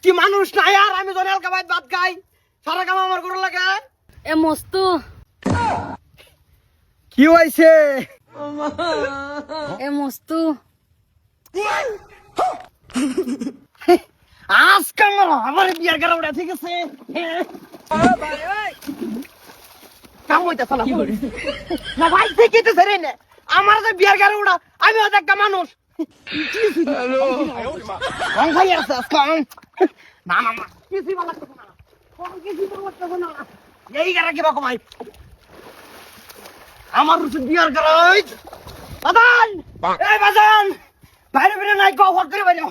কি মানুষ নাই আর আমি জনে হালকা ভাত খাই সারা কাম আমার করে লাগে এ মস্তু কি হইছে এ মস্তু আজকে আমার বিয়ার গাড়া উড়া ঠিক আছে কাম হইতাছে না ভাই থেকে তো ধরে না আমার যে বিয়ার গাড়া উড়া আমি ওদের একটা মানুষ রং ভাই আছে আজকে না না না কিছুই ভালো লাগতেছে না কিছুই ভালো লাগতেছে না এই গাড়া কি রকম ভাই আমার রুচি বিয়ার গাড়া বাদান এই বাদান বাইরে বেরে নাই গো হট করে বাইরে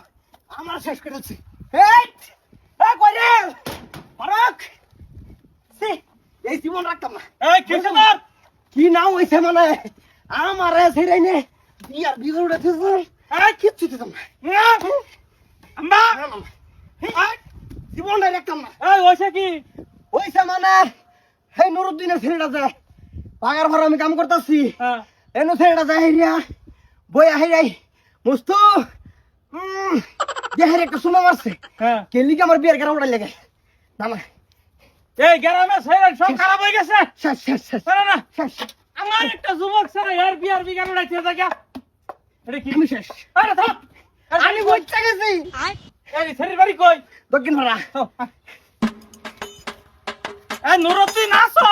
আমরা শেষ করেছি এই এই কই রে ফারুক সে এই জীবন রাখতাম না এই কিসের কি নাম হইছে মানে আমারে ছেড়ে নে বিয়ার বিগড় উঠেছে এই কিচ্ছু দিতাম না আম্মা এই জীবন রাখতাম না এই হইছে কি হইছে মানে এই নুরুদ্দিনের ছেলেটা যায় পাগার ভরা আমি কাম করতেছি হ্যাঁ এনো ছেলেটা যায় হেরিয়া বই আহেরাই মুস্তু দেহের একটা সুমা মারছে হ্যাঁ কেলি আমার বিয়ার গাড়া উড়াই লাগে না না এই গ্রামে ছেড়ে সব খারাপ হয়ে গেছে শেষ শেষ শেষ না শেষ আমার একটা যুবক ছেড়ে এর বিয়ার বিগান উড়াইতে থাকে এটা কি আমি শেষ আরে থাম আমি বইটা গেছি এই ছেড়ে বাড়ি কই দক্ষিণ ভাড়া এই নুরুদ্দিন আসো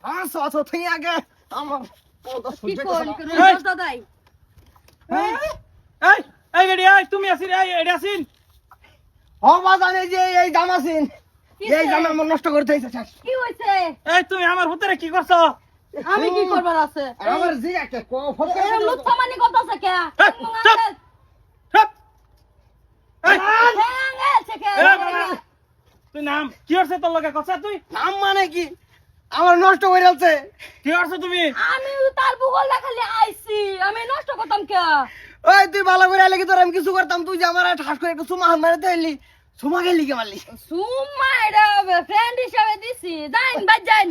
আসো আসো তুই আগে আমার কি করি দাদাই এই এই গড়ি এই তুমি আসিন এই এডি আসিন হবা জানে যে এই জামাসিন এই জামা মন নষ্ট করতে হইছে শেষ কি হইছে এই তুমি আমার ভিতরে কি করছো আমি কি করবার আছে আমার জি একটা ফটো এ লুচ্ছা মানি করতেছে কে চুপ চুপ এই তুই নাম কি হচ্ছে তোর লগে কথা তুই নাম মানে কি আমার নষ্ট হয়ে যাচ্ছে কি করছো তুমি আমি তার ভূগোল খালি আইছি আমি নষ্ট করতাম কে ওই তুই ভালো করে আইলে কি তোর আমি কিছু করতাম তুই যে আমার ঠাস করে একটা সুমা মারে দিলি সুমা গেলি কে মারলি সুম্মা এটা ফ্রেন্ড হিসেবে দিছি যাইন বাই যাইন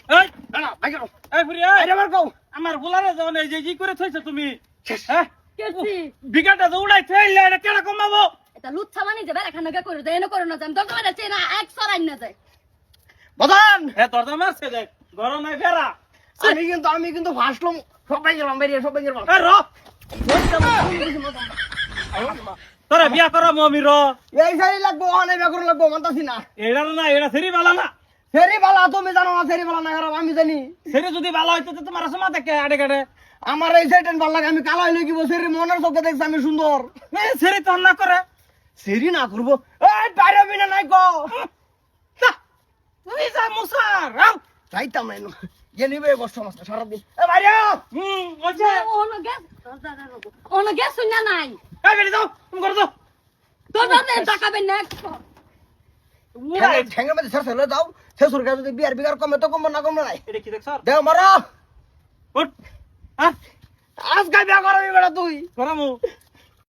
এই না না ভাই কেন এই ফুরি এই আরে আমার কও আমার বুলারে যাও না এই যে জি করে থইছো তুমি হ্যাঁ কেছি বিঘাটা দৌড়াই থইলে এটা কেডা কমাবো এটা লুচ্ছা মানি যে বেলা খানা করে দেয় এনে করে না যাম দরকার আছে না এক সরাই না যায় বাদান হে তোর তো মারছে দেখ গরম নাই ফেরা আমি কিন্তু ফাসলাম সবাই গেলাম বেরিয়ে সবাই গেলাম এই র তোরা বিয়া করা মমি র এই সারি লাগবো অনেক বেগুন লাগবো মানতাছি না এটা না এটা সেরি বালা না সেরি বালা তুমি জানো না সেরি বালা না খারাপ আমি জানি সেরি যদি ভালো হইতো তো তোমার সময় দেখে আড়ে কাটে আমার এই সাইটেন ভালো লাগে আমি কালো হইলে কি সেরি মনের চোখে দেখছি আমি সুন্দর সেরি তো না করে সেরি না করবো এই বাইরে বিনা নাই গো তুই যা মুসার যাইতাম না ইয়ে নিবে বস সমস্যা সারাদিন এ বাইরে ওছে ওনো গ্যাস শুনিয়া নাই এই বেরি দাও তুমি করে দাও তোর দাদা টাকাবে না ঠেঙ্গের মধ্যে শেষ হলে যাও শেষ হলে যদি বিয়ার বিঘার কমে তো কমবে না কমবে নাই এটা কি দেখছ দেও মারো উঠ হ্যাঁ আজকাল বিয়া করবি বেটা তুই করামু